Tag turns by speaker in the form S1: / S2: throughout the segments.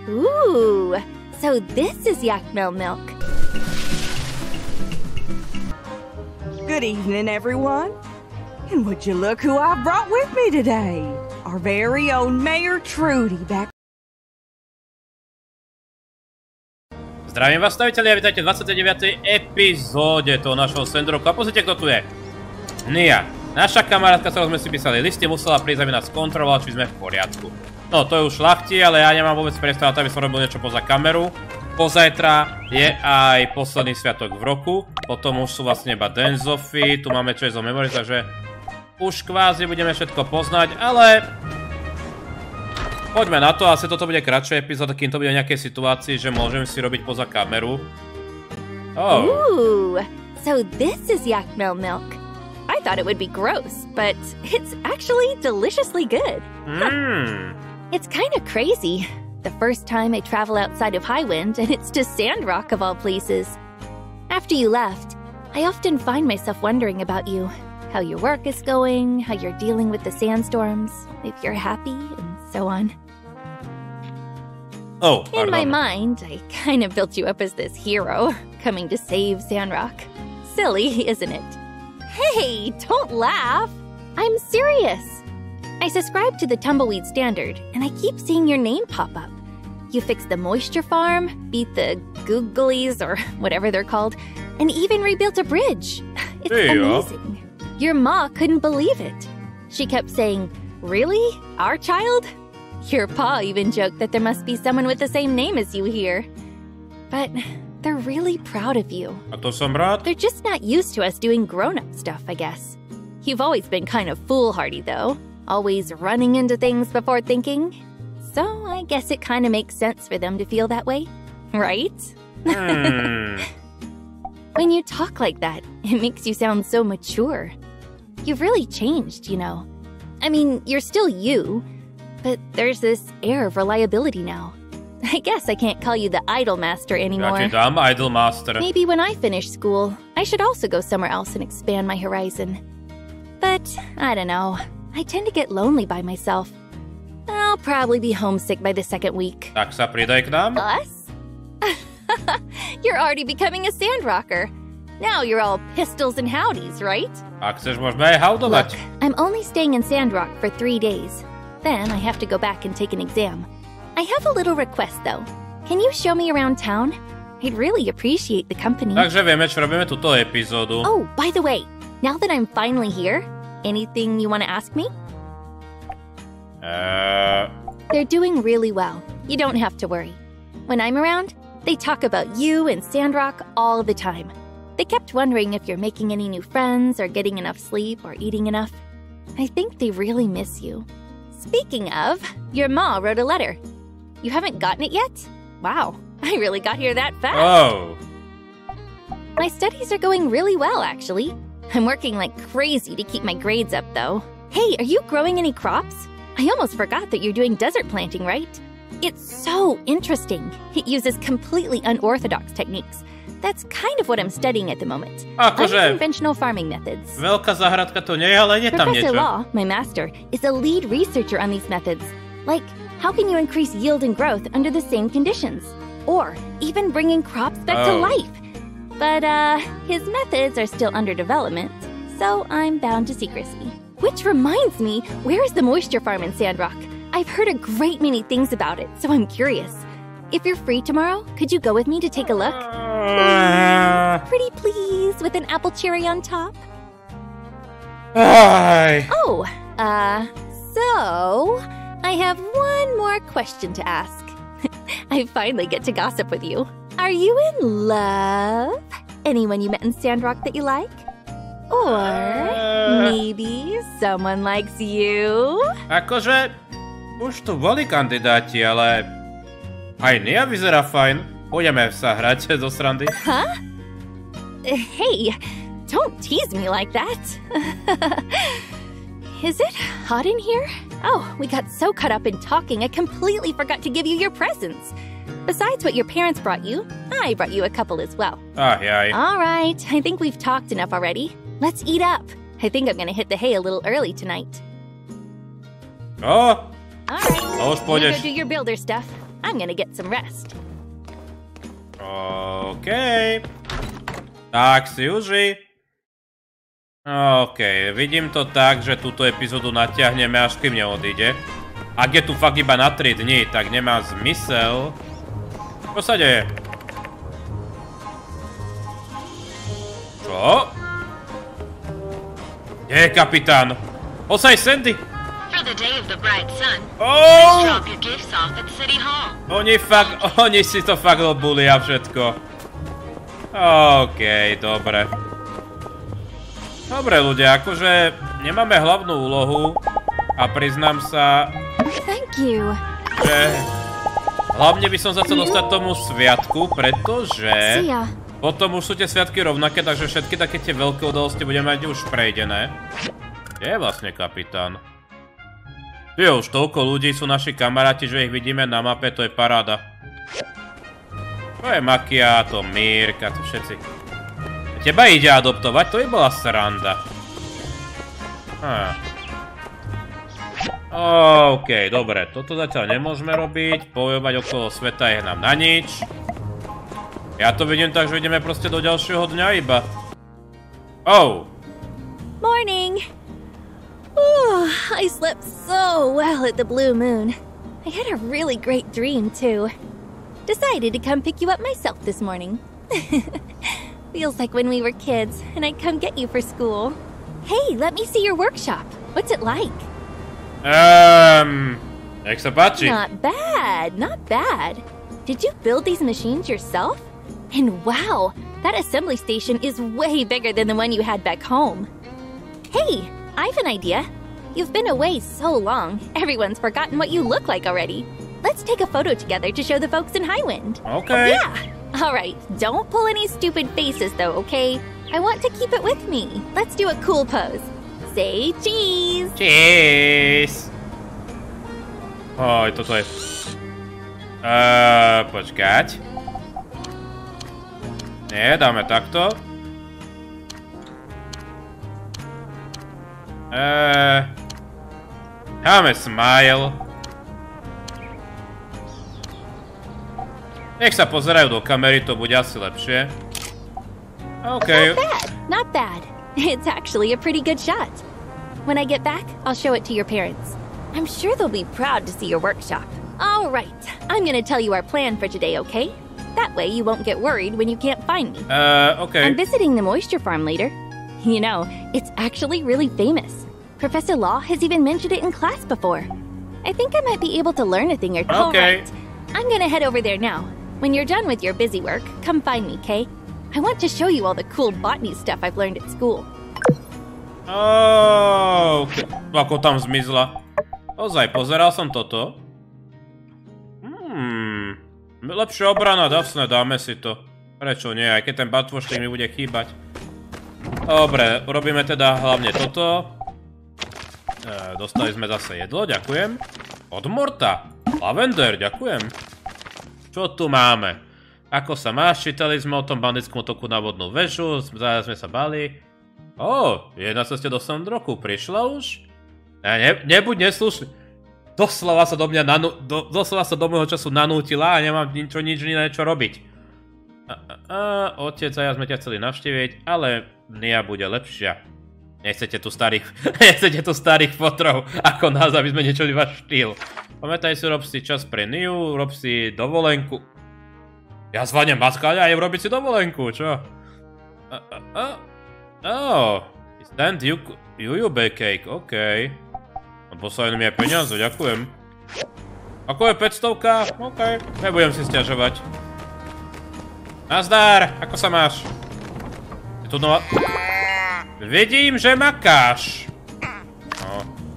S1: Ooh, so this is yak milk.
S2: Good evening, everyone. And would you look who I brought with me today? Our very own Mayor Trudy back.
S3: Zdravím vás, staviteľi, a vítajte v 29. epizóde toho našho Sandrocku. A pozrite, kto tu je. NIA. Naša kamarátka, ktorú sme si písali listy, musela prísť, aby nás kontrolovala, či sme v poriadku. No, to je už šlachti, ale ja nemám vôbec priestor na to, aby som robil niečo poza kameru. Pozajtra je aj posledný sviatok v roku. Potom už sú vlastne iba Denzofy. Tu máme čo je zo memory, takže už kvázi budeme všetko poznať, ale poďme na to. Asi toto bude kratšia epizóda, kým to bude v nejakej situácii, že môžem si robiť poza kameru. Oh.
S1: Ooh, so this is yak milk. I thought it would be gross, but it's actually deliciously good. It's kind of crazy. The first time I travel outside of Highwind, and it's to Sandrock of all places. After you left, I often find myself wondering about you. How your work is going, how you're dealing with the sandstorms, if you're happy, and so on.
S3: Oh,
S1: in my mind, I kind of built you up as this hero, coming to save Sandrock. Silly, isn't it? Hey, don't laugh! I'm serious! I subscribe to the Tumbleweed Standard, and I keep seeing your name pop up. You fixed the moisture farm, beat the googlies, or whatever they're called, and even rebuilt a bridge. It's amazing. Your ma couldn't believe it. She kept saying, "Really? Our child?" Your pa even joked that there must be someone with the same name as you here. But they're really proud of you.
S3: A to som rád.
S1: They're just not used to us doing grown-up stuff, I guess. You've always been kind of foolhardy, though. Always running into things before thinking. So I guess it kind of makes sense for them to feel that way, right? When you talk like that, it makes you sound so mature. You've really changed, you know. I mean, you're still you, but there's this air of reliability now. I guess I can't call you the idol master anymore.
S3: Ja ti dám idol master.
S1: Maybe when I finish school, I should also go somewhere else and expand my horizon. But I don't know. I tend to get lonely by myself. I'll probably be homesick by the second week.
S3: Tak sa pridaj k nám.
S1: Us? You're already becoming a sandrocker. Now you're all pistols and howdies, right?
S3: Ak chceš, môžeme aj haudovať.
S1: Look, I'm only staying in Sandrock for 3 days. Then I have to go back and take an exam. I have a little request, though. Can you show me around town? I'd really appreciate the company.
S3: Takže vieme, čo robíme túto epizódu.
S1: Oh, by the way, now that I'm finally here, anything you want to ask me? They're doing really well. You don't have to worry. When I'm around, they talk about you and Sandrock all the time. They kept wondering if you're making any new friends or getting enough sleep or eating enough. I think they really miss you. Speaking of, your ma wrote a letter. You haven't gotten it yet? Wow, I really got here that fast.
S3: Oh.
S1: My studies are going really well, actually. I'm working like crazy to keep my grades up, though. Hey, are you growing any crops? I almost forgot that you're doing desert planting, right? It's so interesting. It uses completely unorthodox techniques. That's kind of what I'm studying at the moment. Unconventional farming methods.
S3: Veľká záhradka to nie je, ale nie tam
S1: Professor
S3: niečo.
S1: Law, my master, is a lead researcher on these methods. Like, how can you increase yield and growth under the same conditions? Or even bringing crops back to life. But, his methods are still under development, so I'm bound to secrecy. Which reminds me, where is the moisture farm in Sandrock? I've heard a great many things about it, so I'm curious. If you're free tomorrow, could you go with me to take a look? Pretty please, with an apple cherry on top. Oh, so I have one more question to ask. I finally get to gossip with you. Are you in love? Anyone you met in Sandrock that you like? Or maybe someone likes you?
S3: Akože, už tu boli kandidáti, ale aj NIA vyzerá fajn. Pôjdeme sa hrať zo srandy.
S1: Huh? Hey, don't tease me like that. Is it hot in here? Oh, we got so caught up in talking, I completely forgot to give you your presents. Besides what your parents brought you, I brought you a couple as well.
S3: Aj.
S1: All right, I think we've talked enough already. Let's eat up. I think I'm gonna hit the hay a little early tonight.
S3: Oh,
S1: All right,
S3: už
S1: you
S3: pôjdeš.
S1: go do your builder stuff. I'm gonna get some rest.
S3: OK. Tak si uži. OK, vidím to tak, že túto epizódu natiahneme, až kým neodíde. Ak je tu fakt iba na 3 dní, tak nemá zmysel. Čo sa deje? Čo? Kde je kapitán? Osaj Sandy! Oni si to fakt odbulia všetko. OK, dobre. Dobre ľudia, akože nemáme hlavnú úlohu a priznám sa, že hlavne by som sa chcel dostať tomu sviatku, pretože potom už sú tie sviatky rovnaké, takže všetky také tie veľké udalosti budeme mať už prejdené. Kde je vlastne kapitán? Jo, už toľko ľudí sú naši kamaráti, že ich vidíme na mape, to je paráda. To je Makia, to Mírka, to všetci. Teba ide adoptovať, to by bola sranda. OK, dobre, toto zatiaľ nemôžeme robiť, bojovať okolo sveta je nám na nič. Ja to vidím tak, že ideme proste do ďalšieho dňa iba. Oh!
S1: Morning! Oh, I slept so well at the Blue Moon. I had a really great dream, too. Decided to come pick you up myself this morning. Feels like when we were kids, and I'd come get you for school. Hey, let me see your workshop. What's it like?
S3: Nech sa páči.
S1: Not bad, not bad. Did you build these machines yourself? And wow, that assembly station is way bigger than the one you had back home. Hey! I have an idea. You've been away so long, everyone's forgotten what you look like already. Let's take a photo together to show the folks in Highwind.
S3: Okay.
S1: Yeah. All right, don't pull any stupid faces though, okay? I want to keep it with me. Let's do a cool pose. Say cheese.
S3: Cheese. Oj, toto je... počkať. Nie, dáme takto. Dáme smile. Nech sa pozerajú do kamery, to bude asi lepšie. OK.
S1: Not bad. It's actually a pretty good shot. When I get back, I'll show it to your parents. I'm sure they'll be proud to see your workshop. All right, I'm gonna tell you our plan for today, okay? That way you won't get worried when you can't find me.
S3: Okay.
S1: I'm visiting the moisture farm later. You know, it's actually really famous. Professor Law has even mentioned it in class before. I think I might be able to learn a thing or two.
S3: Okay.
S1: Right. I'm gonna head over there now. When you're done with your busy work, come find me, Kay? I want to show you all the cool botany stuff I've learned at school.
S3: Okay. Ako tam zmizla. Ozaj, pozeral som toto. Lepšia obrana, jasné, dáme si to. Prečo nie, aj keď ten batvoštík mi bude chýbať. Dobre, urobíme teda hlavne toto. Dostali sme zase jedlo, ďakujem. Od Morta. Lavender, ďakujem. Čo tu máme? Ako sa máš? Čítali sme o tom banditskom útoku na vodnú väžu, sme sa bali. Je na ceste do Sandrocku, prišla už? Nebuď neslušný. Doslova sa do môjho času nanútila a nemám nič iné čo robiť. Otec a ja sme ťa chceli navštíviť, ale NIA bude lepšia. Nechcete tu starých fotrov ako nás, aby sme niečo váš štýl. Pamätaj si, rob si čas pre NIU, rob si dovolenku. Ja zvaňam maskáľa a jem robiť si dovolenku, čo? Stand Jujube cake, okej. Poslali mi aj peniaze, ďakujem. Ako je 500? OK, nebudem si sťažovať. Nazdar, ako sa máš? Je tu nová... Vidím, že makáš.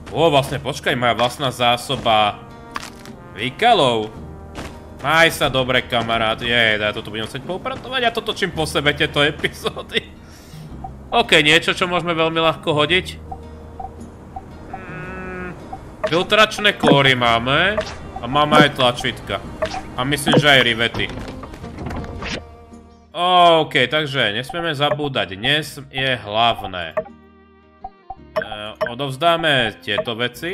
S3: Vlastne počkaj, moja vlastná zásoba výkalov. Maj sa dobre, kamarát. Ja toto budem chcieť poupratovať a to točím po sebe tieto epizódy. OK, niečo, čo môžeme veľmi ľahko hodiť. Filtračné kóry máme a máme aj tlačítka. A myslím, že aj rivety. OK, takže nesmieme zabúdať. Dnes je hlavné. Odovzdáme tieto veci.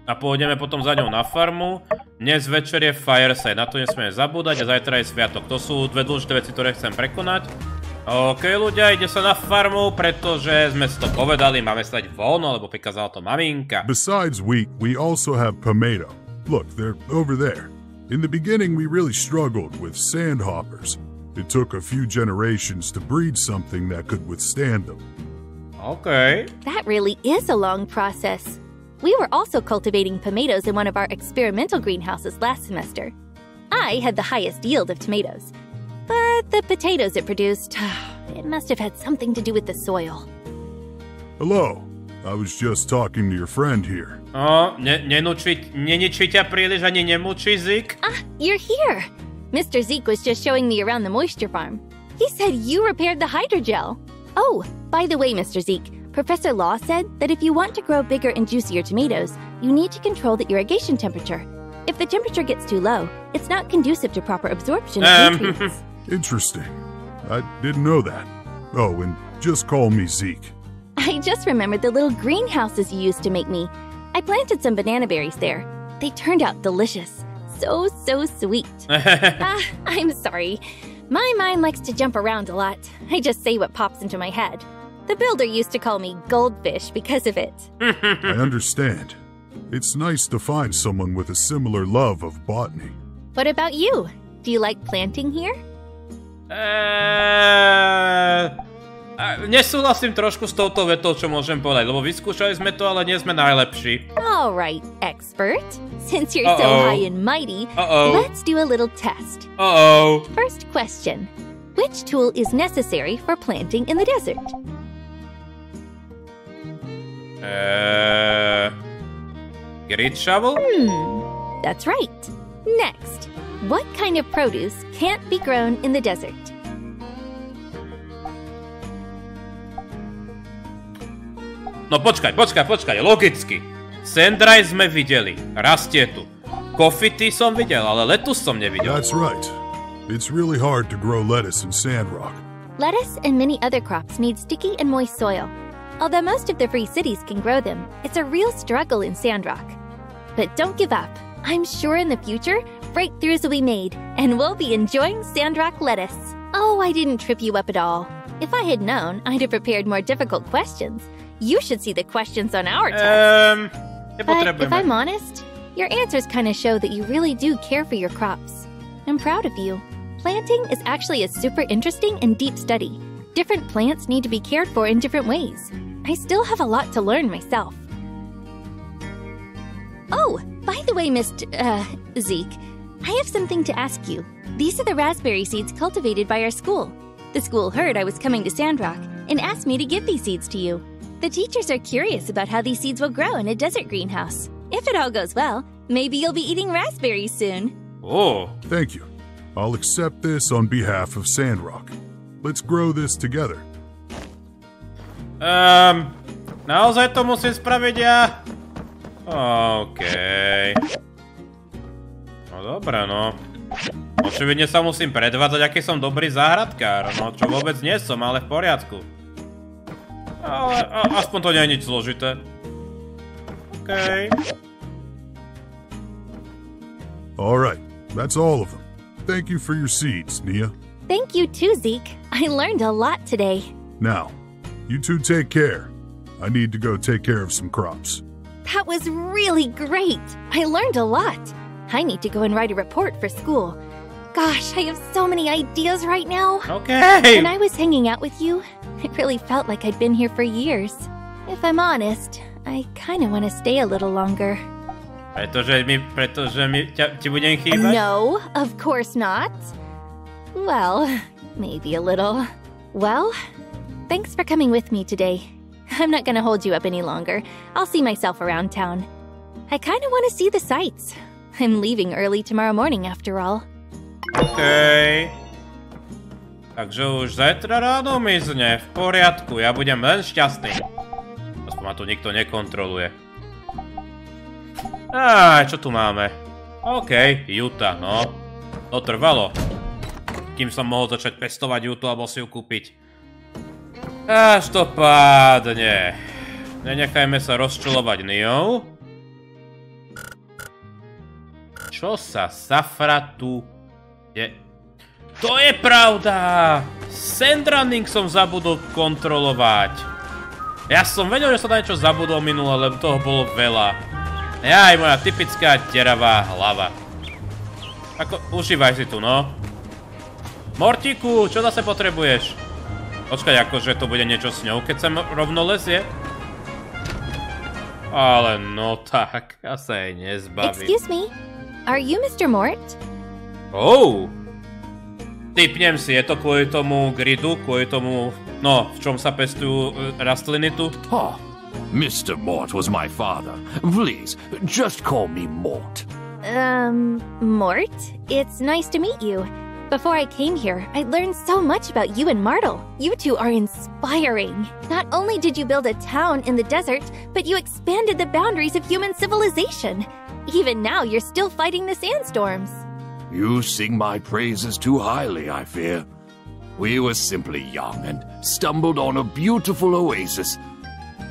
S3: A pôjdeme potom za ňou na farmu. Dnes večer je FIRESIDE, na to nesmieme zabúdať a zajtra je Sviatok. To sú dve dôležité veci, ktoré chcem prekonať. OK, ľudia, ide sa na farmu, pretože sme si to povedali, máme stať voľno, lebo prikázala to maminka.
S4: Besides wheat, we also have tomato. Look, they're over there. In the beginning, we really struggled with sandhoppers. It took a few generations to breed something that could withstand them.
S3: OK.
S1: That really is a long process. We were also cultivating tomatoes in one of our experimental greenhouses last semester. I had the highest yield of tomatoes. But the potatoes it produced, it must have had something to do with the soil.
S4: Hello. I was just talking to your friend here.
S3: Neničí ťa príliš ani nemučí, Zeke?
S1: Ah, you're here. Mr. Zeke was just showing me around the moisture farm. He said you repaired the hydrogel. Oh, by the way, Mr. Zeke, Professor Law said that if you want to grow bigger and juicier tomatoes, you need to control the irrigation temperature. If the temperature gets too low, it's not conducive to proper absorption of nutrients.
S4: Interesting. I didn't know that. Oh, and just call me Zeke.
S1: I just remembered the little greenhouses you used to make me. I planted some banana berries there. They turned out delicious. So sweet. I'm sorry. My mind likes to jump around a lot. I just say what pops into my head. The builder used to call me Goldfish because of it.
S4: I understand. It's nice to find someone with a similar love of botany.
S1: What about you? Do you like planting here?
S3: Nesúhlasím trošku s touto vetou, čo môžem povedať, lebo vyskúšali sme to, ale nie sme najlepší.
S1: All right, expert. Since you're so high and mighty, let's do a little test. First question. Which tool is necessary for planting in the desert?
S3: Grit shovel?
S1: That's right. Next, what kind of produce can't be grown in the desert?
S3: No počkaj, logicky. Sandraj sme videli, rastie tu. Kofity som videl, ale letus som nevidel.
S4: That's right. It's really hard to grow lettuce in Sandrock.
S1: Lettuce and many other crops need sticky and moist soil. Although most of the free cities can grow them, it's a real struggle in Sandrock. But don't give up. I'm sure in the future, breakthroughs will be made, and we'll be enjoying Sandrock lettuce. Oh, I didn't trip you up at all. If I had known, I'd have prepared more difficult questions. You should see the questions on our test. But if I'm honest, your answers kind of show that you really do care for your crops. I'm proud of you. Planting is actually a super interesting and deep study. Different plants need to be cared for in different ways. I still have a lot to learn myself. Oh, by the way, Zeke, I have something to ask you. These are the raspberry seeds cultivated by our school. The school heard I was coming to Sandrock and asked me to give these seeds to you. The teachers are curious about how these seeds will grow in a desert greenhouse. If it all goes well, maybe you'll be eating raspberries soon.
S3: Oh.
S4: Thank you. I'll accept this on behalf of Sandrock. Let's grow this together.
S3: Naozaj to musím spraviť ja? OK. No dobré, no. Očividne sa musím predvádzať, aký som dobrý záhradkár. No, čo vôbec nie som, ale v poriadku. Ale aspoň to nie je nič zložité. OK.
S4: Alright, that's all of them. Thank you for your seeds, Nia.
S1: Thank you too, Zeke. I learned a lot today.
S4: Now, you two take care. I need to go take care of some crops.
S1: That was really great. I learned a lot. I need to go and write a report for school. Gosh, I have so many ideas right now.
S3: Okay.
S1: When I was hanging out with you, it really felt like I'd been here for years. If I'm honest, I kind of want to stay a little longer.
S3: Pretože ti budem chýbať?
S1: No, of course not. Well, maybe a little. Well, thanks for coming with me today. I'm not gonna hold you up any longer. I'll see myself around town. I kind of want to see the sights. I'm leaving early tomorrow morning after all.
S3: OK. Takže už zajtra ráno mizne. V poriadku, ja budem len šťastný. Aspoň ma tu nikto nekontroluje. Čo tu máme? OK, juta, no. To trvalo. Kým som mohol začať pestovať jutu, alebo si ju kúpiť. Až to pádne. Nenechajme sa rozčulovať Niou. Čo sa safra tu je? To je pravda! SANDRUNNING som zabudol kontrolovať. Ja som vedel, že som na niečo zabudol minule, lebo toho bolo veľa. Jaj, moja typická deravá hlava. Ako, užívaj si tu, no. Mortíku, čo zase potrebuješ? Počkaj, akože to bude niečo s ňou, keď sa rovno lezie. Ale no tak, ja sa jej nezbavím.
S1: Excuse me, are you Mr. Mort?
S3: Oh! Typnem si, je to kvôli tomu gridu, kvôli tomu, no, v čom sa pestujú rastliny tu?
S5: Oh, Mr. Mort was my father. Please, just call me Mort.
S1: Mort? It's nice to meet you. Before I came here, I learned so much about you and Martel. You two are inspiring. Not only did you build a town in the desert, but you expanded the boundaries of human civilization. Even now, you're still fighting the sandstorms.
S5: You sing my praises too highly, I fear. We were simply young and stumbled on a beautiful oasis.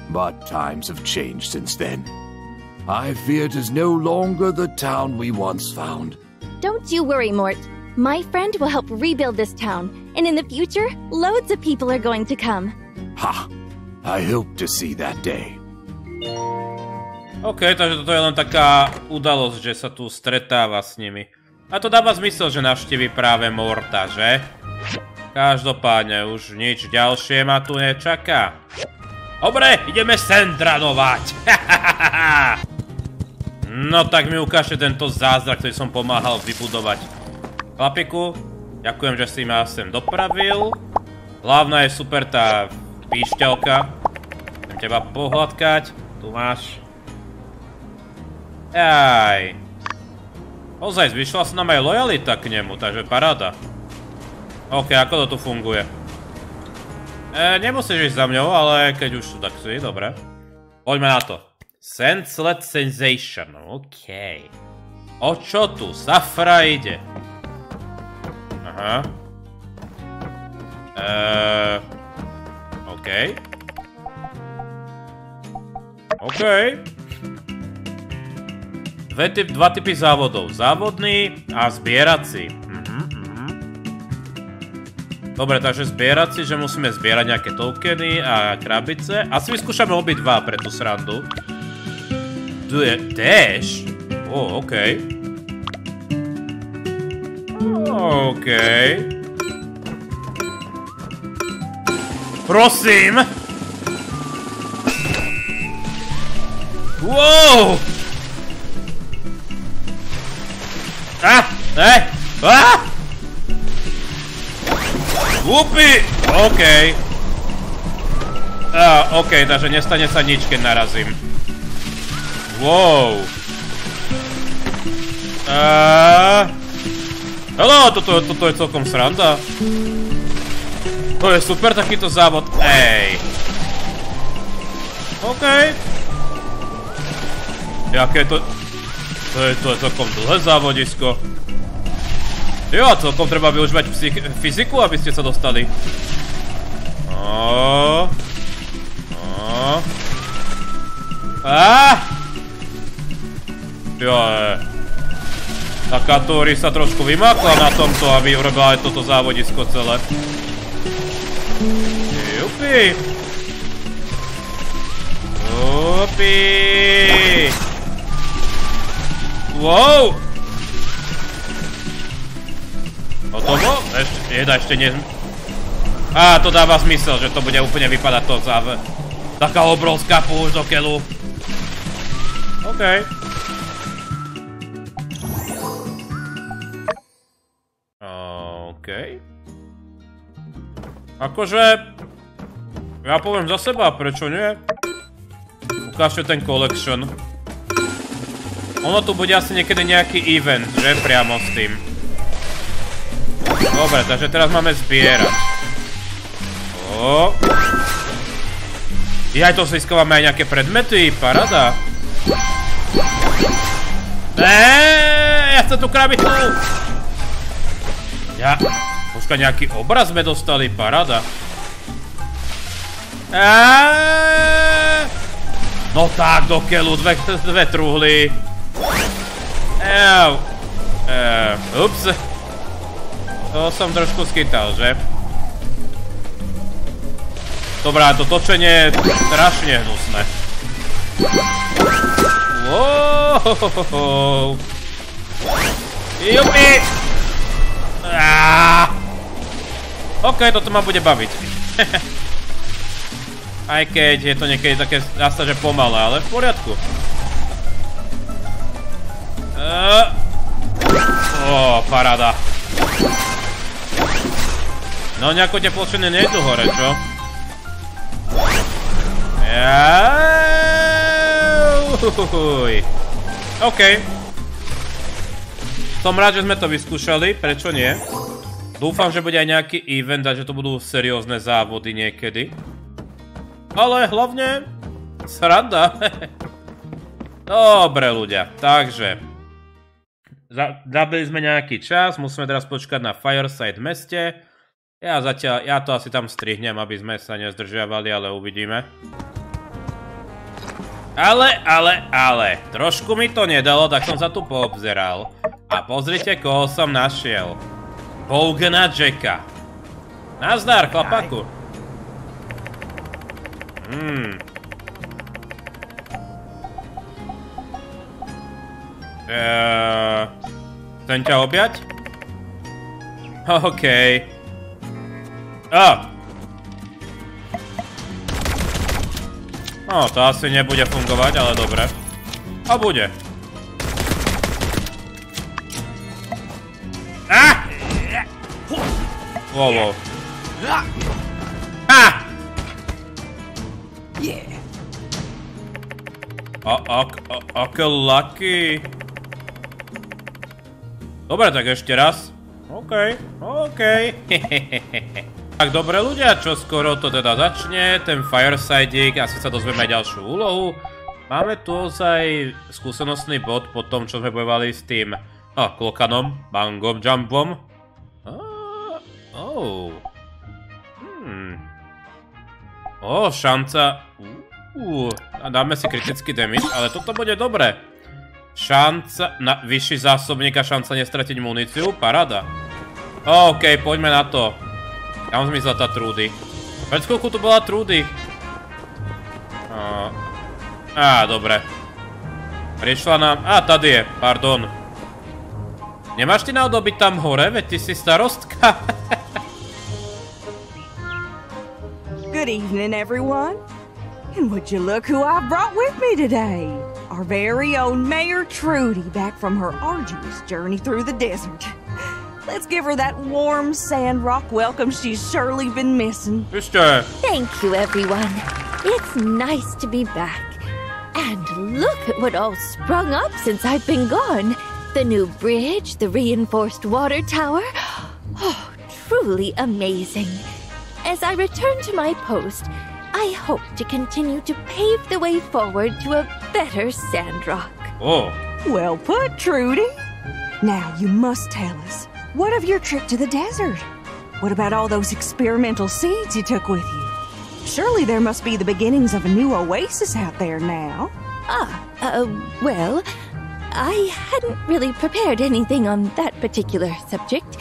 S5: But times have changed since then. I fear it is no longer the town we once found.
S1: Don't you worry, Mort. My friend will help rebuild this town, and in the future, loads of people are going to come.
S5: Ha! I hope to see that day.
S3: OK, takže toto je len taká udalosť, že sa tu stretáva s nimi. A to dáva zmysel, že navštívi práve Morta, že? Každopádne už nič ďalšie ma tu nečaká. Dobre, ideme sandranovať. No tak mi ukážte tento zázrak, ktorý som pomáhal vybudovať. Chlapiku, ďakujem, že si ma sem dopravil. Hlavná je super tá píšťalka. Chcem teba pohľadkať. Tu máš. Jaj. Ozaj, zvyšila sa nám aj lojalita k nemu, takže paráda. OK, ako to tu funguje? Nemusíš ísť za mňou, ale keď už tu, tak si, dobre. Poďme na to. Senseless sensation, OK. O čo tu? Safra ide. Aha. OK. OK. Dva typy závodov. Závodný a zbierací. Dobre, takže zbierací, že musíme zbierať nejaké tokeny a krabice. Asi vyskúšame obidva pre tú srandu. Tu je dash. OK. OK. Prosím. Wow. Upi! OK. OK, takže nestane sa nič, keď narazím. Wow. Hello, toto je celkom sranda. To je super takýto závod. Ej. OK. Jaké to... To je celkom dlhé závodisko. Jo, celkom treba využívať fyziku, aby ste sa dostali. Jo, tá Katori sa trošku vymákla na tomto, aby urobila aj toto závodisko celé. Jupi. Jupi. Wow! Hotovo? Ešte nie... To dáva zmysel, že to bude úplne vypadať to záve. Taká obrovská púšť do keľu. OK. OK. Akože... Ja poviem za seba, prečo nie? Ukážte ten collection. Ono tu bude asi niekedy nejaký event, že? Priamo s tým. Dobre, takže teraz máme zbierať. Aj to získavame aj nejaké predmety, paráda. Ja chcem tú krabicu. Počka, nejaký obraz sme dostali, paráda. No tak, do keľu, dve truhly. Ups. To som trošku skytal, že? Dobrá, to točenie je strašne hnusné. Wow. Jupi! OK, toto ma bude baviť. Aj keď je to niekedy také, dá sa, že pomalé, ale v poriadku. Paráda. No nejako tie pločiny nejdu hore, čo? OK. Som rád, že sme to vyskúšali, prečo nie? Dúfam, že bude aj nejaký event a že to budú seriózne závody niekedy. Ale hlavne sranda. Dobre ľudia, takže zabili sme nejaký čas, musíme teraz počkať na Fireside meste. Ja to asi tam strihnem, aby sme sa nezdržiavali, ale uvidíme. Ale, trošku mi to nedalo, tak som sa tu poobzeral. A pozrite, koho som našiel. Bogana Jacka. Nazdar, chlapaku. Chcem ťa objať? OK. No, to asi nebude fungovať, ale dobre. A bude. Wow. Aké lucky. Dobre, tak ešte raz. OK. Tak dobre ľudia, čo skoro to teda začne, ten Fireside, asi sa dozvieme aj ďalšiu úlohu. Máme tu ozaj skúsenostný bod po tom, čo sme bojovali s tým KLOKANom, bangom, jumpom. Šanca. Dáme si kritický damage, ale toto bude dobré. Šanca na vyšší zásobník a šanca nestratiť muníciu, paráda. OK, poďme na to. Kam zmizla tá Trudy? Pred chvíľku tu bola Trudy. Dobre. Prišla nám... tady je, pardon. Nemáš ty náhodou byť tam hore? Veď ty si starostka.
S2: Good evening, everyone. And would you look who I brought with me today? Our very own Mayor Trudy, back from her arduous journey through the desert. Let's give her that warm Sandrock welcome she's surely been missing.
S1: Thank you, everyone. It's nice to be back. And look at what all sprung up since I've been gone. The new bridge, the reinforced water tower. Oh, truly amazing. As I return to my post, I hope to continue to pave the way forward to a better Sandrock.
S2: Well put, Trudy. Now you must tell us. What of your trip to the desert? What about all those experimental seeds you took with you? Surely there must be the beginnings of a new oasis out there now.
S1: Well, I hadn't really prepared anything on that particular subject.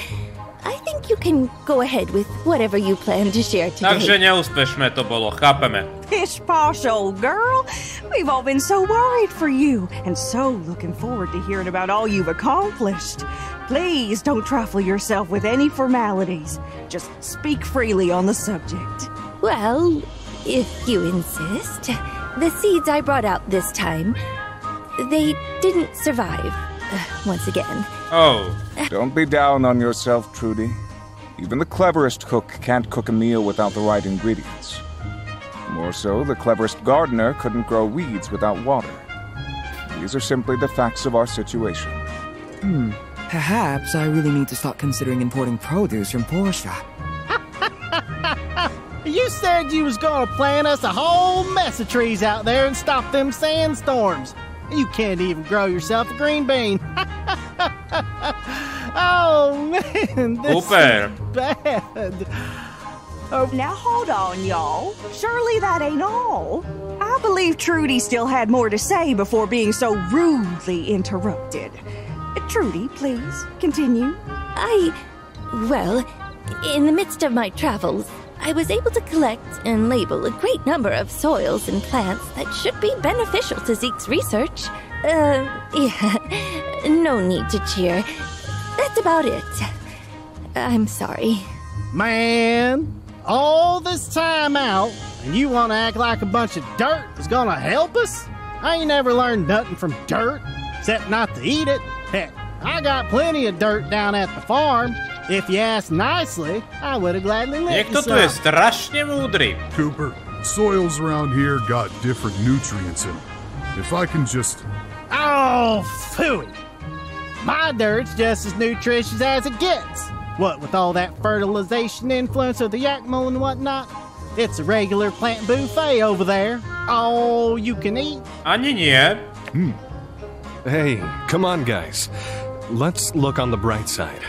S1: I think you can go ahead with whatever you plan to share today.
S3: Takže neúspešné to bolo, chápeme.
S2: Pish posh, old girl. We've all been so worried for you, and so looking forward to hearing about all you've accomplished. Please don't trifle yourself with any formalities. Just speak freely on the subject.
S1: Well, if you insist. The seeds I brought out this time, they didn't survive. Once again.
S6: Don't be down on yourself, Trudy. Even the cleverest cook can't cook a meal without the right ingredients. More so, the cleverest gardener couldn't grow weeds without water. These are simply the facts of our situation.
S7: Perhaps I really need to start considering importing produce from Portia.
S8: You said you was gonna plant us a whole mess of trees out there and stop them sandstorms. You can't even grow yourself a green bean. Oh man, this is bad.
S2: Now hold on, y'all. Surely that ain't all. I believe Trudy still had more to say before being so rudely interrupted. Trudy, please, continue.
S1: Well, in the midst of my travels, I was able to collect and label a great number of soils and plants that should be beneficial to Zeke's research. Yeah, no need to cheer. That's about it. I'm sorry.
S8: Man, all this time out, and you want to act like a bunch of dirt is gonna help us? I ain't never learned nothing from dirt, except not to eat it. Heck, I got plenty of dirt down at the farm. If you asked nicely, I would have gladly let you
S3: Niekto tu je strašne múdry.
S4: Cooper, soils around here got different nutrients in them. If I can just...
S8: Oh, phooey! My dirt's just as nutritious as it gets. What with all that fertilization influence of the yakmel and whatnot? It's a regular plant buffet over there. All you can eat.
S3: Ani nie.
S9: Hey, come on, guys. Let's look on the bright side.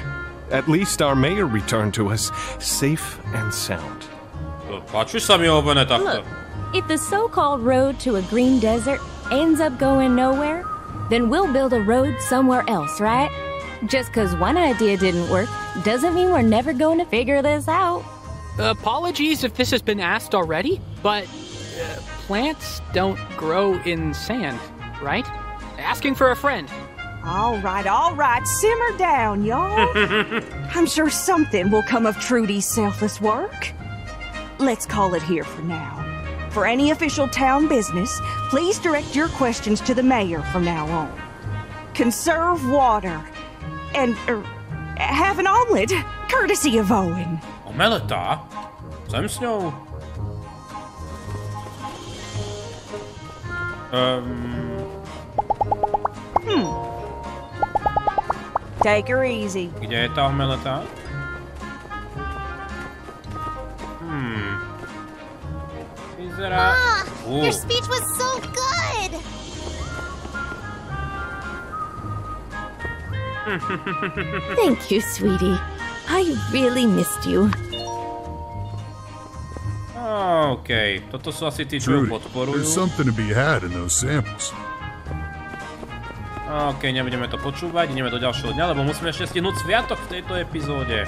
S9: At least our mayor returned to us safe and sound.
S3: Páči sa mi obené takto.
S10: Look, if the so-called road to a green desert ends up going nowhere, then we'll build a road somewhere else, right? Just because one idea didn't work doesn't mean we're never going to figure this out.
S11: Apologies if this has been asked already, but plants don't grow in sand, right? Asking for a friend.
S2: All right, simmer down, y'all. I'm sure something will come of Trudy's selfless work. Let's call it here for now. For any official town business, please direct your questions to the mayor from now on. Conserve water and have an omelet, courtesy of Owen.
S3: Omeleta? Chcem s ňou?
S2: Take her easy.
S3: Kde je tá omeleta? Vyzerá...
S12: Your speech was so good!
S1: Thank you, sweetie. I really missed you.
S3: OK, toto sú asi tí, čo ju podporujú.
S4: There's something to be had in those samples.
S3: OK, nebudeme to počúvať, ideme do ďalšieho dňa, lebo musíme ešte stihnúť Sviatok v tejto epizóde.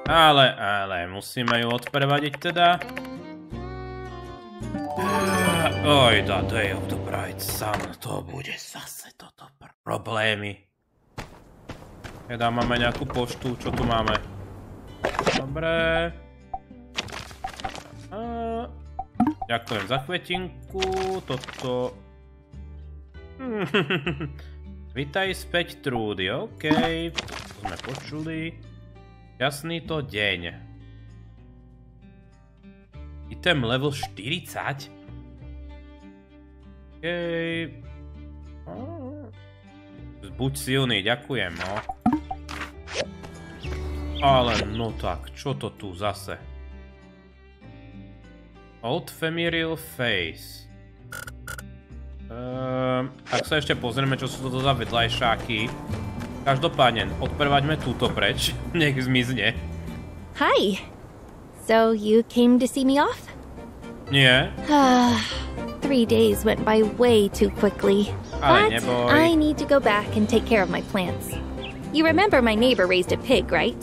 S3: Ale, musíme ju odprevadiť teda. Oj, the day of the bright sun, to bude zase toto problémy. Teda máme nejakú poštu, čo tu máme? Dobre. Ďakujem za kvetinku, toto... Vítaj späť, Trudy, OK, to sme počuli. Jasný to deň. Item level 40? OK. Buď silný, ďakujem, no. Ale no tak, čo to tu zase? Old familiar face. Tak sa ešte pozrieme, čo sú to za vedľajšáky. Každopádne, odprevaďme túto preč. Nech zmizne.
S1: Hi. So you came to see me off?
S3: Nie.
S1: 3 days went by way too quickly.
S3: Ale
S1: But
S3: neboj.
S1: I need to go back and take care of my plants. You remember my neighbor raised a pig, right?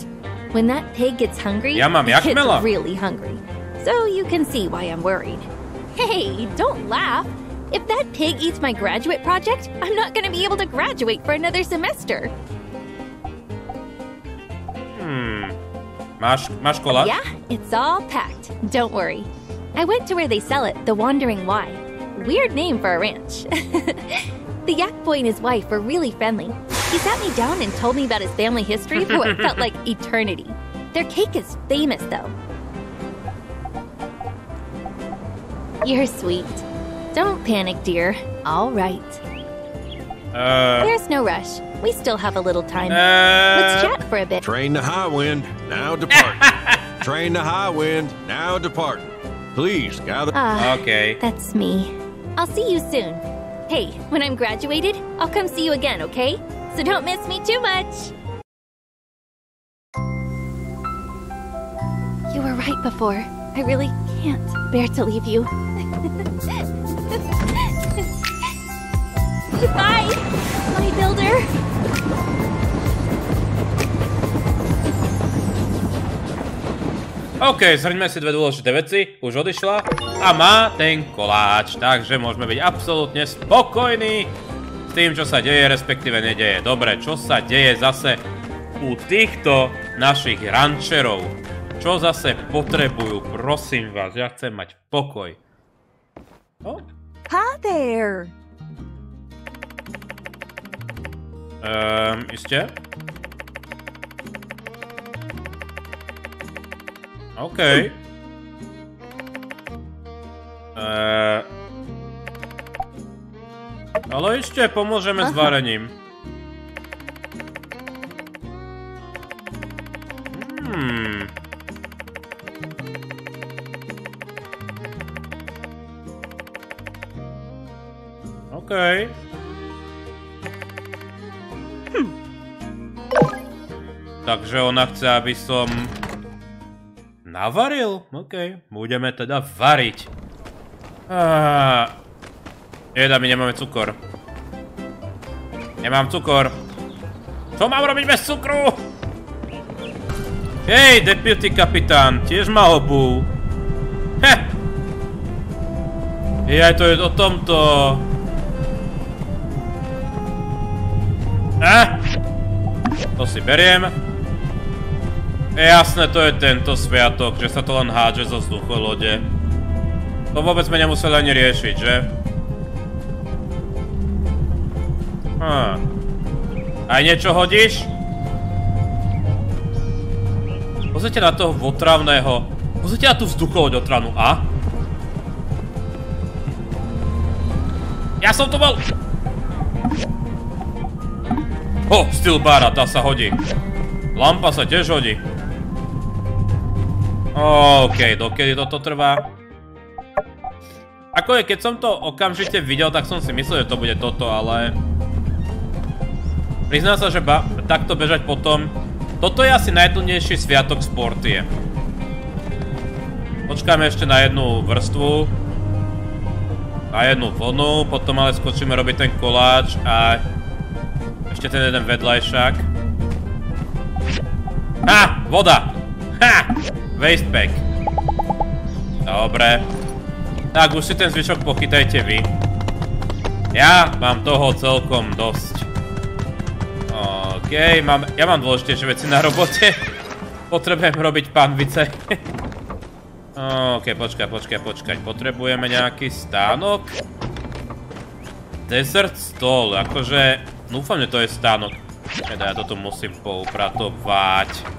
S1: When that pig gets hungry,
S3: Ja mám
S1: it's
S3: jakmela.
S1: really hungry. So you can see why I'm worried. Hey, don't laugh. If that pig eats my graduate project, I'm not going to be able to graduate for another semester.
S3: Máš koláč?
S1: Yeah, it's all packed. Don't worry. I went to where they sell it, the Wandering Y. Weird name for a ranch. The yak boy and his wife were really friendly. He sat me down and told me about his family history for what felt like eternity. Their cake is famous, though. You're sweet. Don't panic, dear. All right. There's no rush. We still have a little time. Let's chat for a bit.
S9: Train to high wind, now depart. Train to high wind, now depart. Please gather.
S3: Okay.
S1: That's me. I'll see you soon. Hey, when I'm graduated, I'll come see you again, okay? So don't miss me too much. You were right before. I really can't bear to leave you. Goodbye, my builder.
S3: OK, zhrňme si dve dôležité veci, už odišla a má ten koláč, takže môžeme byť absolútne spokojní s tým, čo sa deje, respektíve nedeje. Dobre, čo sa deje zase u týchto našich rančerov? Čo zase potrebujú? Prosím vás, ja chcem mať pokoj. Oh.
S2: Hi there.
S3: Isté? OK. Ale ešte pomôžeme s varením. OK. Takže ona chce, aby som navaril? OK, budeme teda variť. Jeda, my nemáme cukor. Nemám cukor. Čo mám robiť bez cukru? Hej, deputy kapitán, tiež ma obú. Jaj, to je o tomto. To si beriem. Jasné, to je tento sviatok, že sa to len hádže zo vzducholode. To vôbec sme nemuseli ani riešiť, že? Aj niečo hodíš? Pozrite na toho otravného. Pozrite na tú vzducholoď otravnú. A? Ja som to bol! Steel bara, tá sa hodí. Lampa sa tiež hodí. OK, dokedy toto trvá? Ako je, keď som to okamžite videl, tak som si myslel, že to bude toto, ale... Priznám sa, že takto bežať potom... Toto je asi najdlnejší sviatok z Portie. Počkáme ešte na jednu vrstvu. Na jednu vlnu, potom ale skočíme robiť ten koláč a... Ešte ten jeden vedľajšák. Voda! Waste pack. Dobre. Tak, už si ten zvyšok pochytajte vy. Ja mám toho celkom dosť. OK, ja mám dôležitejšie veci na robote. Potrebujem robiť panvice. OK, počkaj. Potrebujeme nejaký stánok. Desert stall, akože... Dúfam, že to je stánok. Teda ja toto musím poupratovať.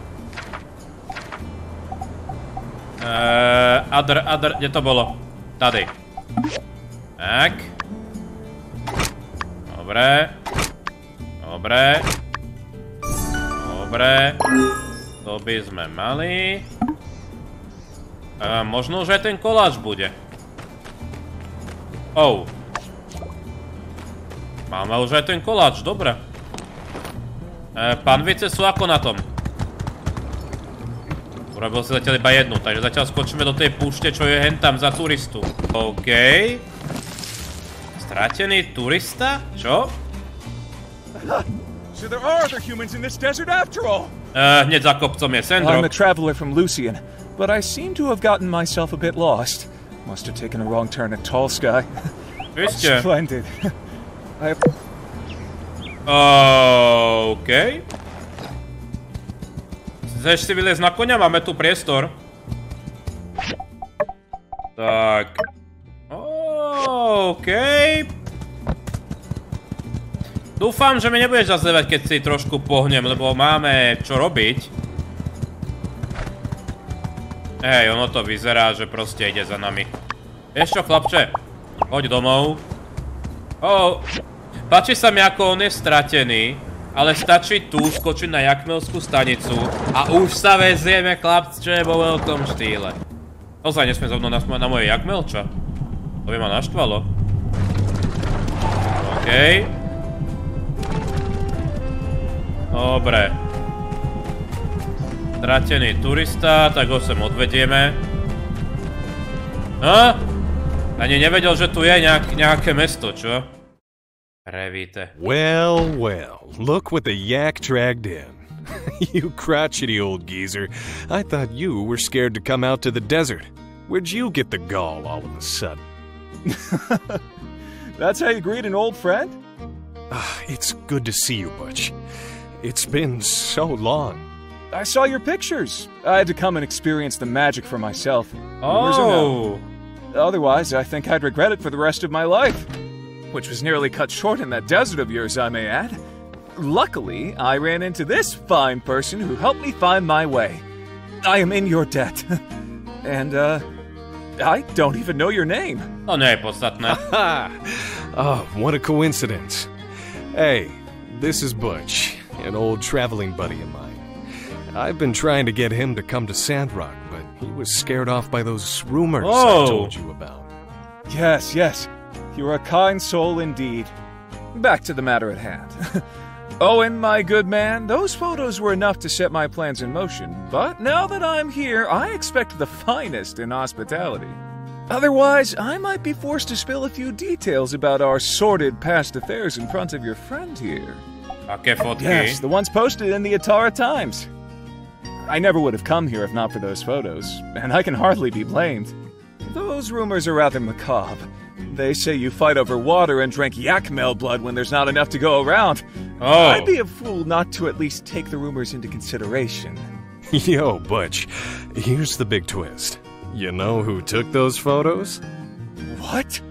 S3: Other, kde to bolo? Tady. Tak. Dobre. To by sme mali. Možno už aj ten koláč bude. Máme už aj ten koláč, dobre. Panvice sú ako na tom? Urobil si zatiaľ iba jednu, takže zatiaľ skočíme do tej púšte, čo je hentam za turistu. OK. Stratený turista? Čo?
S6: So there are other humans in this desert after all.
S3: Hneď za kopcom je Sandrock.
S6: I'm a traveler from Lucian, but I seem to have gotten myself a bit lost. Must have taken a wrong turn at Tall Sky. Splendid.
S3: OK. Chceš si vyliezť na koňa? Máme tu priestor. Tak. OK. Dúfam, že mi nebudeš zazlievať, keď si trošku pohnem, lebo máme čo robiť. Hej, ono to vyzerá, že proste ide za nami. Vieš čo, chlapče? Poď domov. Páči sa mi, ako on je stratený, ale stačí tu skočiť na jakmelskú stanicu a už sa vezieme, chlapče, vo veľkom štýle. Ozaj nesmie so mnou na moje jakmel, čo? To by ma naštvalo. OK. Dobre. Stratený turista, tak ho sem odvedieme. Ani nevedel, že tu je nejaké mesto, čo? Revíte.
S9: Well, well, look what the yak dragged in. You crotchety old geezer. I thought you were scared to come out to the desert. Where'd you get the gall all of a sudden?
S6: That's how you greet an old friend?
S9: It's good to see you, Butch. It's been so long.
S6: I saw your pictures. I had to come and experience the magic for myself.
S3: Oh!
S6: Otherwise, I think I'd regret it for the rest of my life. Which was nearly cut short in that desert of yours, I may add. Luckily, I ran into this fine person who helped me find my way. I am in your debt. And, I don't even know your name.
S3: To nie je podstatné.
S9: Oh, what a coincidence. Hey, this is Butch, an old traveling buddy of mine. I've been trying to get him to come to Sandrock, but he was scared off by those rumors I told you about.
S6: Yes, yes. You're a kind soul indeed. Back to the matter at hand. Owen, my good man, those photos were enough to set my plans in motion, but now that I'm here, I expect the finest in hospitality. Otherwise, I might be forced to spill a few details about our sordid past affairs in front of your friend here.
S3: Aké fotky?
S6: Yes, the ones posted in the Atara Times. I never would have come here if not for those photos, and I can hardly be blamed. Those rumors are rather macabre. They say you fight over water and drank yakmel blood when there's not enough to go around.
S3: Oh.
S6: I'd be a fool not to at least take the rumors into consideration.
S9: Yo, Butch, here's the big twist. You know who took those photos?
S6: What?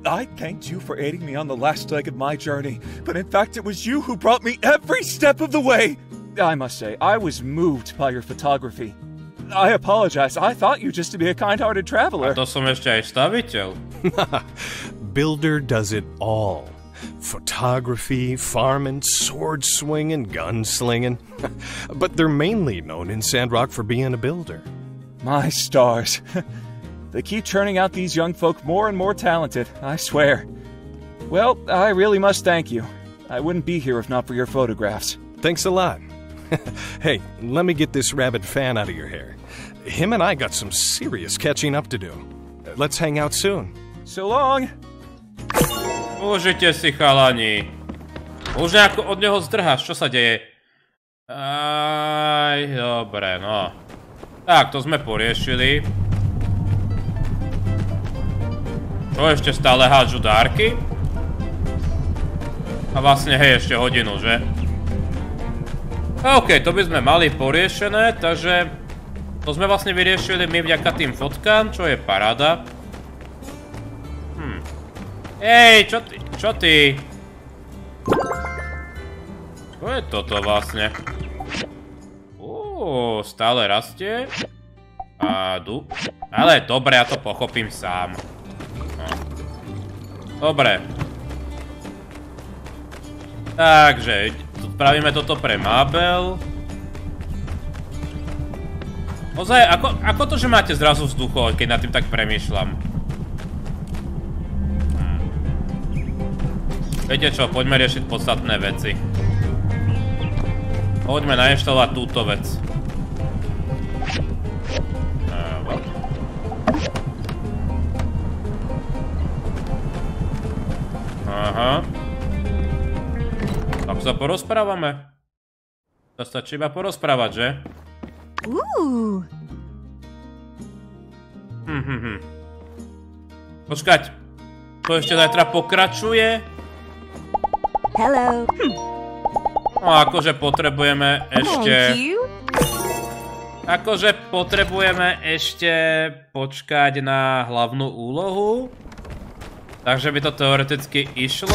S6: I thanked you for aiding me on the last leg of my journey, but in fact it was you who brought me every step of the way. I must say, I was moved by your photography. I apologize. I thought you just to be a kind-hearted traveler.
S3: A to som ešte aj staviteľ.
S9: Builder does it all. Photography, farming, sword swinging, gun slinging. But they're mainly known in Sandrock for being a builder.
S6: My stars. They keep churning out these young folk more and more talented, I swear. Well, I really must thank you. I wouldn't be here if not for your photographs.
S9: Thanks a lot. Hey, let me get this rabid fan out of your hair. Him and I got some serious catching up to do. Let's hang out soon.
S6: So long.
S3: Užite si, chalani. Už nejako od neho zdrháš, čo sa deje? Aj, dobre, no. Tak, to sme poriešili. Čo, ešte stále hádžu dárky? A vlastne, hej, ešte hodinu, že? OK, to by sme mali poriešené, takže to sme vlastne vyriešili my vďaka tým fotkám, čo je paráda. Ej, čo ty? Čo je toto vlastne? Stále rastie. Ale dobre, ja to pochopím sám. Dobre. Takže, spravíme toto pre Mabel. Ozaj, ako to, že máte zrazu vzducho, keď nad tým tak premýšľam? Viete čo, poďme riešiť podstatné veci. Poďme nainštalovať túto vec. Aha. Tak sa porozprávame. To stačí iba porozprávať, že? Počkať. To ešte zajtra pokračuje?
S10: Hello.
S3: No akože potrebujeme ešte... Akože potrebujeme ešte počkať na hlavnú úlohu. Takže by to teoreticky išlo.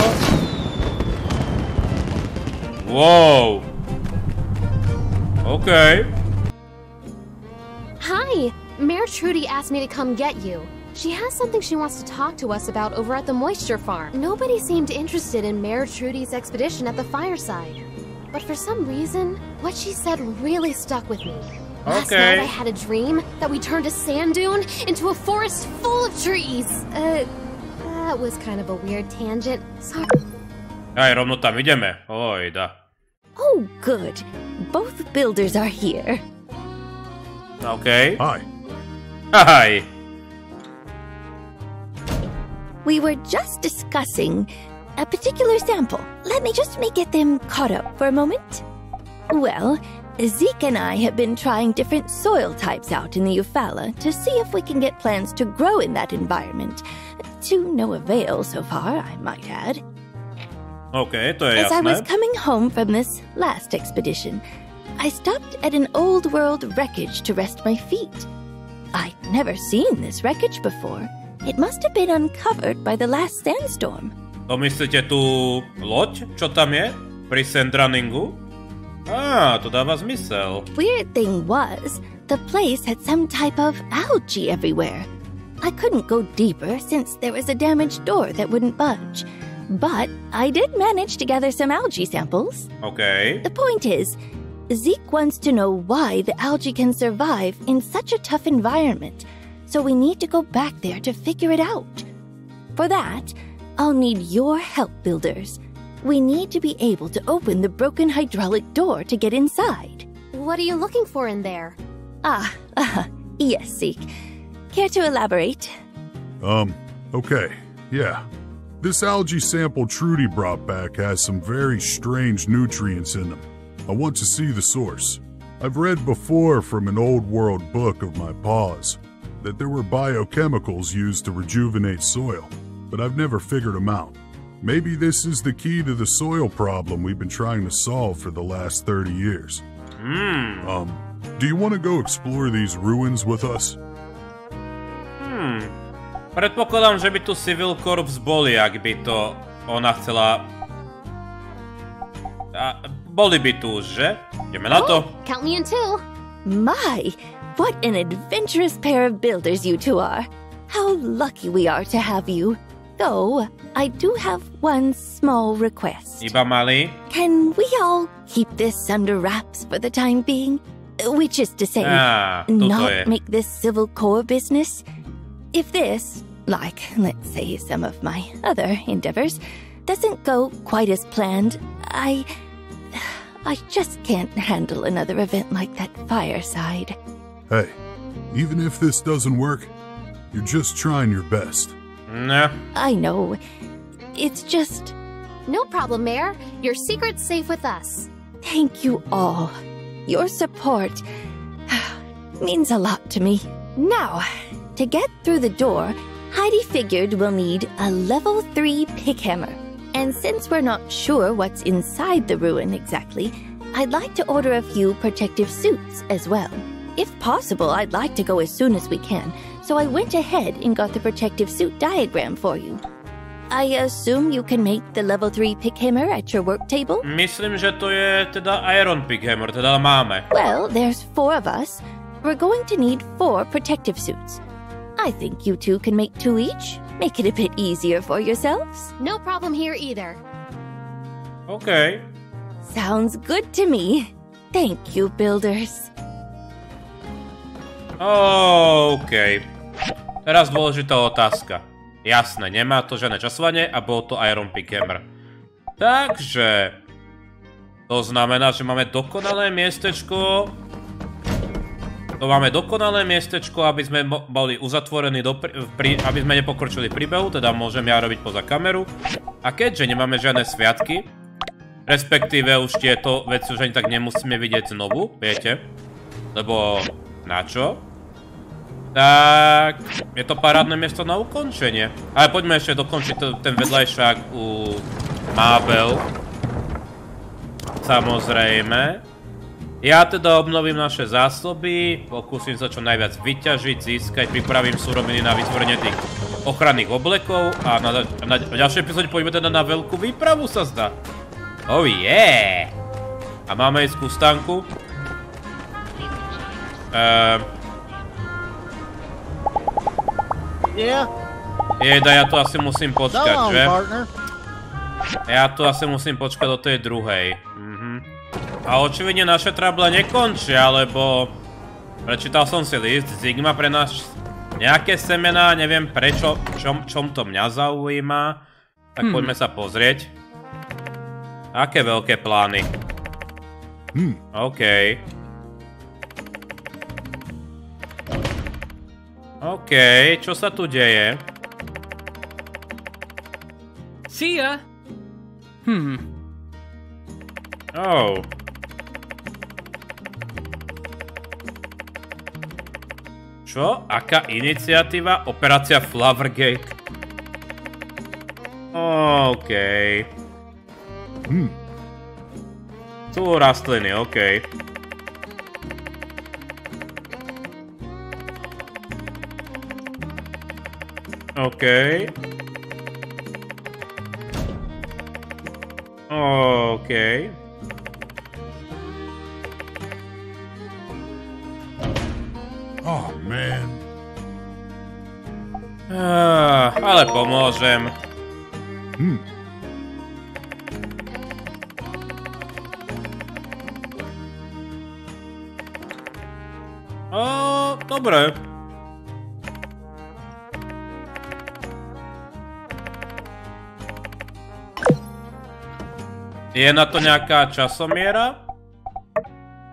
S3: Wow. Okay.
S12: Hi, Mayor Trudy asked me to come get you. She has something she wants to talk to us about over at the moisture farm. Nobody seemed interested in Mayor Trudy's expedition at the fireside. But for some reason, what she said really stuck with me. Last night I had a dream that we turned a sand dune into a forest full of trees. That was kind of a weird tangent. Sorry.
S3: Aj, rovno tam ideme. Ojda.
S1: Oh, good. Both builders are here.
S3: Okay.
S4: Hi.
S3: Hi.
S1: We were just discussing a particular sample. Let me just get them caught up for a moment. Well, Zeke and I have been trying different soil types out in the Eufaula to see if we can get plants to grow in that environment. To no avail so far, I might add.
S3: Okay, to je
S1: As I
S3: jasné.
S1: was coming home from this last expedition, I stopped at an old world wreckage to rest my feet. I'd never seen this wreckage before. It must have been uncovered by the last sandstorm.
S3: To myslíte tú loď, čo tam je? Pri Sandrunningu? Á, to dáva zmysel.
S1: Weird thing was, the place had some type of algae everywhere. I couldn't go deeper since there was a damaged door that wouldn't budge. But I did manage to gather some algae samples.
S3: Okay.
S1: The point is, Zeke wants to know why the algae can survive in such a tough environment, so we need to go back there to figure it out. For that, I'll need your help, builders. We need to be able to open the broken hydraulic door to get inside.
S12: What are you looking for in there?
S1: Yes, Zeke. Care to elaborate?
S4: Okay, yeah. This algae sample Trudy brought back has some very strange nutrients in them. I want to see the source. I've read before from an old world book of my paws that there were biochemicals used to rejuvenate soil, but I've never figured them out. Maybe this is the key to the soil problem we've been trying to solve for the last 30 years. Do you want to go explore these ruins with us?
S3: Predpokladám, že by tu Civil Corps boli, ak by to ona chcela... Boli by tu už, že? Ideme na to.
S12: Count me in too.
S1: My, what an adventurous pair of builders you two are. How lucky we are to have you. Though, I do have one small request.
S3: Iba malý.
S1: Can we all keep this under wraps for the time being? Which is to say, not make this Civil Corps business? If this, like, let's say, some of my other endeavors, doesn't go quite as planned, I just can't handle another event like that fireside.
S4: Hey, even if this doesn't work, you're just trying your best.
S3: No.
S1: I know. It's just...
S12: No problem, Mayor. Your secret's safe with us.
S1: Thank you all. Your support means a lot to me. Now, to get through the door, Heidi figured we'll need a level 3 pickhammer. And since we're not sure what's inside the ruin exactly, I'd like to order a few protective suits as well. If possible, I'd like to go as soon as we can, so I went ahead and got the protective suit diagram for you. I assume you can make the level 3 pickhammer at your work table?
S3: Myslím, že to je teda Iron Pickhammer, teda máme.
S1: Well, there's 4 of us. We're going to need 4 protective suits. I think you two can make 2 each. Make it a bit easier for yourselves.
S12: No problem here either.
S3: Okay.
S1: Sounds good to me. Thank you, builders.
S3: OK. Teraz dôležitá otázka. Jasné, nemá to žiadne časovanie a bol to Iron Pickhammer. Takže... To znamená, že máme dokonalé miestečko... aby sme boli uzatvorení, aby sme nepokročili príbehu, teda môžem ja robiť poza kameru. A keďže nemáme žiadne sviatky, respektíve už tieto veci už ani tak nemusíme vidieť znovu, viete? Lebo na čo? Tak je to parádne miesto na ukončenie. Ale poďme ešte dokončiť ten vedľajšák u Mábel. Samozrejme. Ja teda obnovím naše zásoby, pokúsim sa čo najviac vyťažiť, získať, pripravím suroviny na vytvorenie tých ochranných oblekov a na ďalšej epizóde poďme teda na veľkú výpravu, sa zdá. Oh yeah! A máme ísť ku stánku. Jeda, ja tu asi musím počkať, že? Ja tu asi musím počkať do tej druhej. A očividne naše trable nekončia, lebo prečítal som si list, Zigma pre nás nejaké semená, neviem prečo, čom to mňa zaujíma. Tak poďme sa pozrieť. Aké veľké plány. OK. OK, čo sa tu deje?
S11: See ya!
S3: Oh. Čo? Aká iniciatíva? Operácia Flowergate. OK. Sú rastliny, OK. OK. OK.
S4: Oh, man.
S3: Ale pomôžem. Dobre. Je na to nejaká časomiera?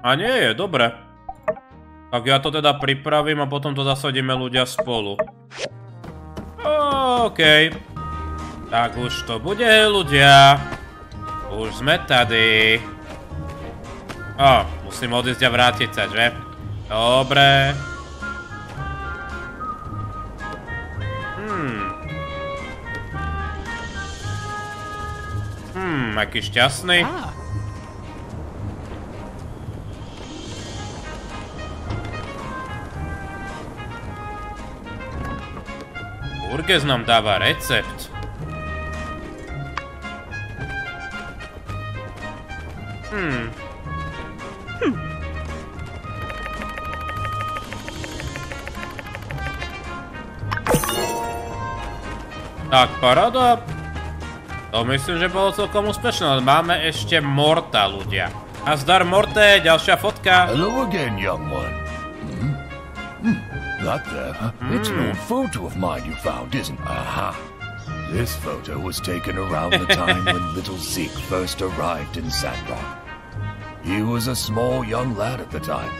S3: A nie je, dobre. Tak ja to teda pripravím a potom to zasadíme ľudia spolu. OK. Tak už to bude, ľudia. Už sme tady. Musím odísť a vrátiť sa, že? Dobre. Aký šťastný. Burgess nám dáva recept. Tak, paráda. To myslím, že bolo celkom úspešné, ale máme ešte Morta, ľudia. A zdar, Morte, ďalšia fotka.
S5: Hello again, young one. That there, it's an old photo of mine you found, isn't it? Aha. This photo was taken around the time when little Zeke first arrived in Sandrock. He was a small young lad at the time.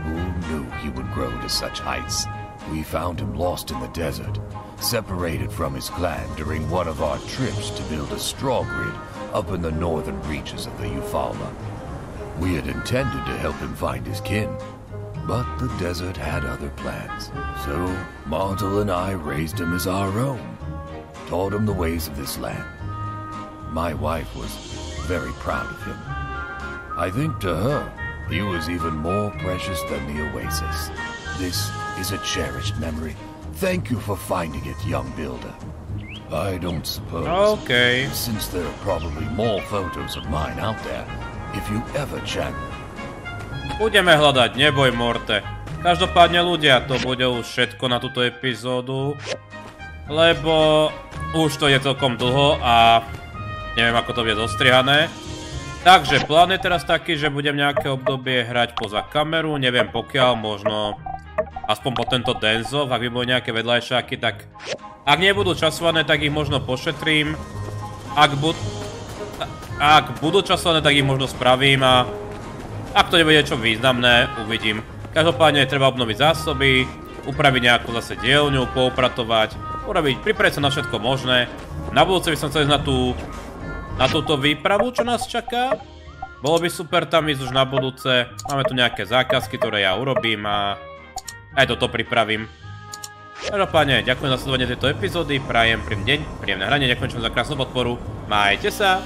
S5: Who knew he would grow to such heights? We found him lost in the desert, separated from his clan during one of our trips to build a straw grid up in the northern reaches of the Ufalma. We had intended to help him find his kin, but the desert had other plans. So Martel and I raised him as our own, taught him the ways of this land. My wife was very proud of him. I think to her, he was even more precious than the oasis. This is a cherished memory. Thank you for finding it, young builder. I don't suppose.
S3: Okay.
S5: Since there are probably more photos of mine out there, if you ever check.
S3: Budeme hľadať, neboj, Morte. Každopádne, ľudia, to bude už všetko na túto epizódu. Lebo už to je celkom dlho a neviem, ako to bude zostrihané. Takže plán je teraz taký, že budem nejaké obdobie hrať poza kameru. Neviem pokiaľ, možno aspoň po tento Denzov, ak by boli nejaké vedľajšáky, tak ak nebudú časované, tak ich možno pošetrím. Ak budú časované, tak ich možno spravím a ak to nebude niečo významné, uvidím. Každopádne treba obnoviť zásoby, upraviť nejakú zase dielňu, poupratovať, pripraviť sa na všetko možné. Na budúce by som chcel ísť na túto výpravu, čo nás čaká. Bolo by super tam ísť už na budúce. Máme tu nejaké zákazky, ktoré ja urobím a aj toto pripravím. Každopádne, ďakujem za sledovanie tejto epizódy, prajem príjemný deň, príjemné hranie, ďakujem za krásnu podporu, majte sa!